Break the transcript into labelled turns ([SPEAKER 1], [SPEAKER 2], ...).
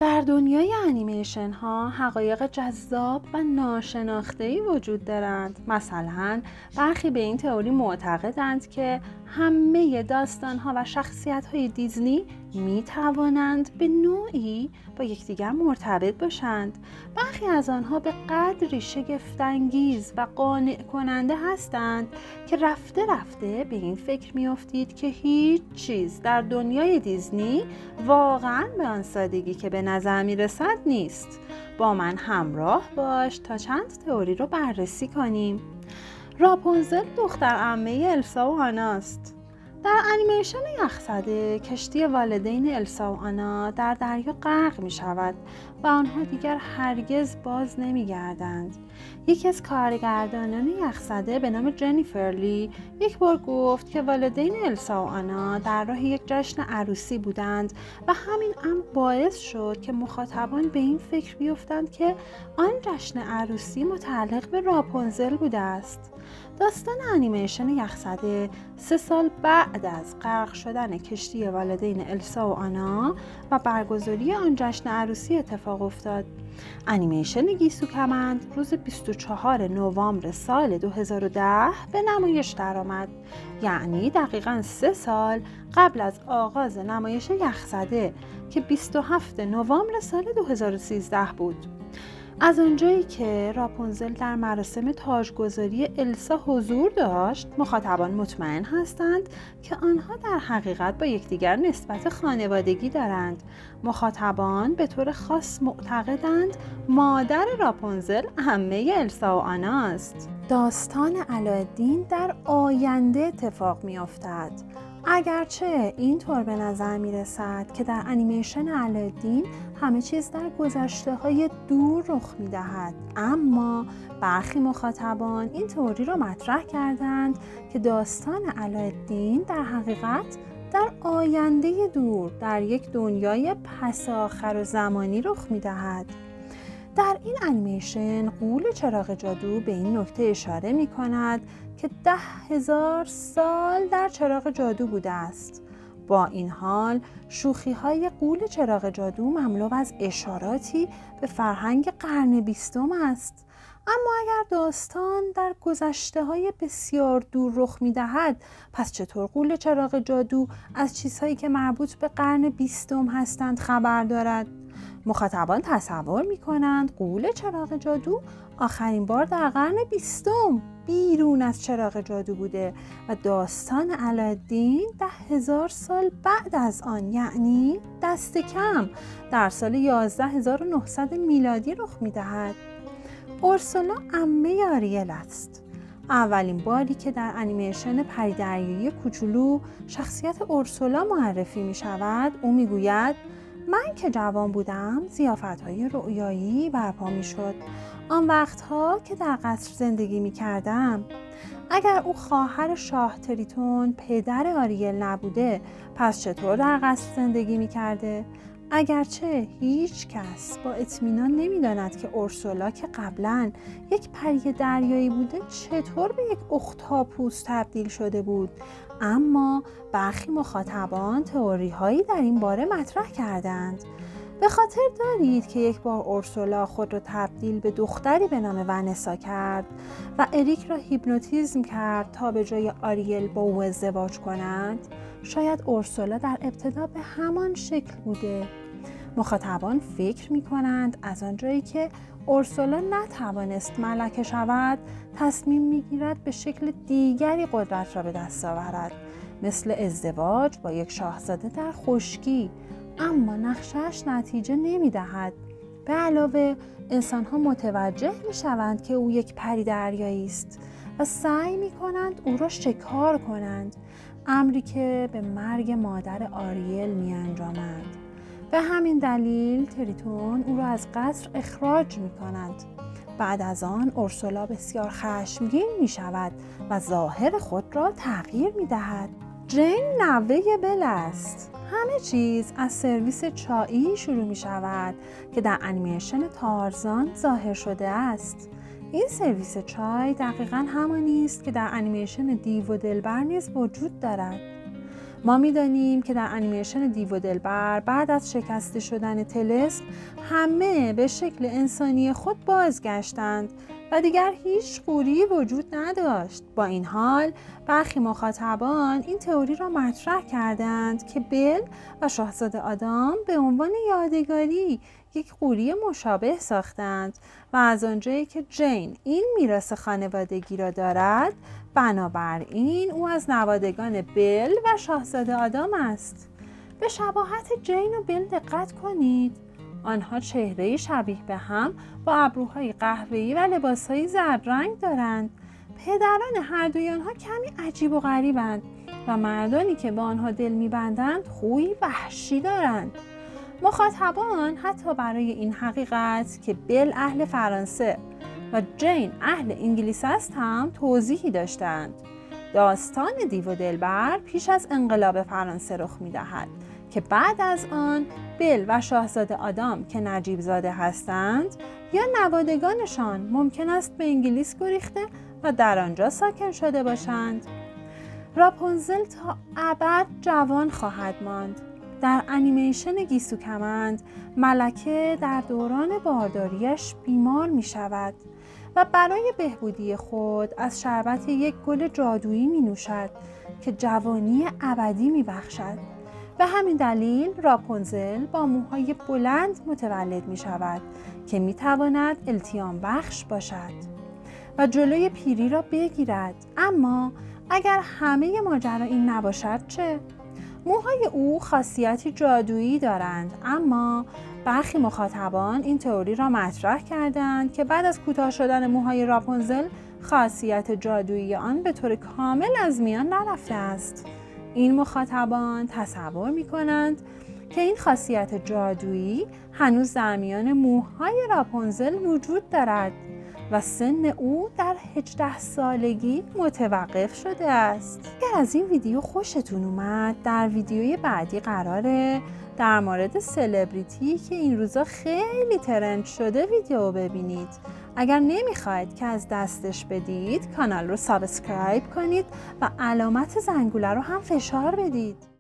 [SPEAKER 1] در دنیای انیمیشن ها حقایق جذاب و ناشناخته‌ای وجود دارند. مثلا برخی به این تئوری معتقدند که همه داستان ها و شخصیت های دیزنی می توانند به نوعی با یکدیگر مرتبط باشند. برخی از آنها به قدری شگفت‌انگیز و قانع کننده هستند که رفته رفته به این فکر می افتید که هیچ چیز در دنیای دیزنی واقعاً به آن سادگی که به نظر می رسد نیست. با من همراه باش تا چند تئوری رو بررسی کنیم. راپونزل دختر عمه السا و آناست. در انیمیشن یخزده کشتی والدین السا و آنا در دریا غرق می شود و آنها دیگر هرگز باز نمی گردند. یکی از کارگردانان یخزده به نام جنیفر لی یک بار گفت که والدین السا و آنا در راه یک جشن عروسی بودند و همین امر باعث شد که مخاطبان به این فکر بیفتند که آن جشن عروسی متعلق به راپونزل بوده است. داستان انیمیشن یخزده 3 سال بعد از غرق شدن کشتی والدین السا و آنا و برگزاری آن جشن عروسی اتفاق افتاد. انیمیشن گیسو کمند روز 24 نوامبر سال 2010 به نمایش درآمد، یعنی دقیقاً 3 سال قبل از آغاز نمایش یخزده که 27 نوامبر سال 2013 بود. از آنجایی که راپونزل در مراسم تاجگذاری السا حضور داشت، مخاطبان مطمئن هستند که آنها در حقیقت با یکدیگر نسبت خانوادگی دارند. مخاطبان به طور خاص معتقدند مادر راپونزل عمه السا و آنا است. داستان علایالدین در آینده اتفاق می‌افتد. اگرچه اینطور به نظر می رسد که در انیمیشن علایالدین همه چیز در گذشته‌های دور رخ می دهد، اما برخی مخاطبان این تئوری را مطرح کردند که داستان علایالدین در حقیقت در آینده دور در یک دنیای پس‌آخر زمانی رخ می دهد. در این انیمیشن غول چراغ جادو به این نکته اشاره می کند که 10,000 سال در چراغ جادو بوده است. با این حال شوخی های غول چراغ جادو مملو از اشاراتی به فرهنگ قرن 20 است. اما اگر داستان در گذشته های بسیار دور رخ می دهد، پس چطور غول چراغ جادو از چیزهایی که مربوط به قرن 20 هستند خبر دارد؟ مخاطبان تصور می کنند غول چراغ جادو آخرین بار در قرن 20 بیرون از چراغ جادو بوده و داستان علایالدین 10,000 سال بعد از آن، یعنی دست کم در سال 11900 میلادی رخ می دهد. اورسولا عمه آریل است. اولین باری که در انیمیشن پری‌دریایی کوچولو شخصیت اورسولا معرفی می شود، او می گوید من که جوان بودم ضیافت‌های رؤیایی برپا می‌شد. آن وقتها که در قصر زندگی می‌کردم. اگر او خواهر شاه تریتون پدر آریل نبوده، پس چطور در قصر زندگی می‌کرده؟ اگرچه هیچ کس با اطمینان نمی‌داند که اورسولا که قبلاً یک پری دریایی بوده چطور به یک اختاپوس تبدیل شده بود، اما برخی مخاطبان تئوری‌هایی در این باره مطرح کردند. به خاطر دارید که یک بار اورسولا خود را تبدیل به دختری به نام ونسا کرد و اریک را هیپنوتیزم کرد تا به جای آریل با او ازدواج کند؟ شاید اورسولا در ابتدا به همان شکل بوده. مخاطبان فکر می کنند از آنجایی که اورسولا نتوانست ملکه شود، تصمیم می گیرد به شکل دیگری قدرت را به دست آورد، مثل ازدواج با یک شاهزاده در خشکی، اما نقشش نتیجه نمی دهد. به علاوه انسان‌ها متوجه می شوند که او یک پری دریایی است و سعی می کنند او را شکار کنند، امری که به مرگ مادر آریل می انجامد. به همین دلیل تریتون او را از قصر اخراج می کند. بعد از آن اورسولا بسیار خشمگین می شود و ظاهر خود را تغییر می دهد. جین نوه بل است. همه چیز از سرویس چایی شروع می شود که در انیمیشن تارزان ظاهر شده است. این سرویس چای دقیقاً همانی است که در انیمیشن دیو و دلبر نیز وجود دارد. ما می‌دانیم که در انیمیشن دیو و دلبر بعد از شکسته شدن طلسم همه به شکل انسانی خود بازگشتند و دیگر هیچ قوری وجود نداشت. با این حال برخی مخاطبان این تئوری را مطرح کردند که بل و شاهزاده آدام به عنوان یادگاری یک قوری مشابه ساختند و از آنجایی که جین این میراث خانوادگی را دارد، بنابراین او از نوادگان بل و شاهزاده آدام است. به شباهت جین و بل دقت کنید. آنها چهره شبیه به هم با ابروهای قهوه‌ای و لباسهای زرد رنگ دارند. پدران هر دوی آنها کمی عجیب و غریبند و مردانی که با آنها دل می‌بندند خوی وحشی دارند. مخاطبان حتی برای این حقیقت که بل اهل فرانسه و جین اهل انگلیس است هم توضیحی داشتند. داستان دیو و دلبر پیش از انقلاب فرانسه رخ می‌دهد که بعد از آن بل و شاهزاده آدام که نجیب زاده هستند یا نوادگانشان ممکن است به انگلیس گریخته و در آنجا ساکن شده باشند. راپونزل تا ابد جوان خواهد ماند. در انیمیشن گیسو کمند ملکه در دوران بارداریش بیمار می شود و برای بهبودی خود از شربت یک گل جادویی می نوشد که جوانی ابدی می بخشد. به همین دلیل راپونزل با موهای بلند متولد می شود که می تواند التیام بخش باشد و جلوی پیری را بگیرد. اما اگر همه ماجرا این نباشد چه؟ موهای او خاصیتی جادویی دارند، اما برخی مخاطبان این تئوری را مطرح کردند که بعد از کوتاه شدن موهای راپونزل خاصیت جادویی آن به طور کامل از میان نرفته است. این مخاطبان تصور می کنند که این خاصیت جادویی هنوز در میان موهای راپونزل وجود دارد و سن او در 18 سالگی متوقف شده است. اگر از این ویدیو خوشتون اومد، در ویدیوی بعدی قراره در مورد سلبریتی که این روزا خیلی ترند شده ویدیو ببینید. اگر نمیخواید که از دستش بدید، کانال رو سابسکرایب کنید و علامت زنگوله رو هم فشار بدید.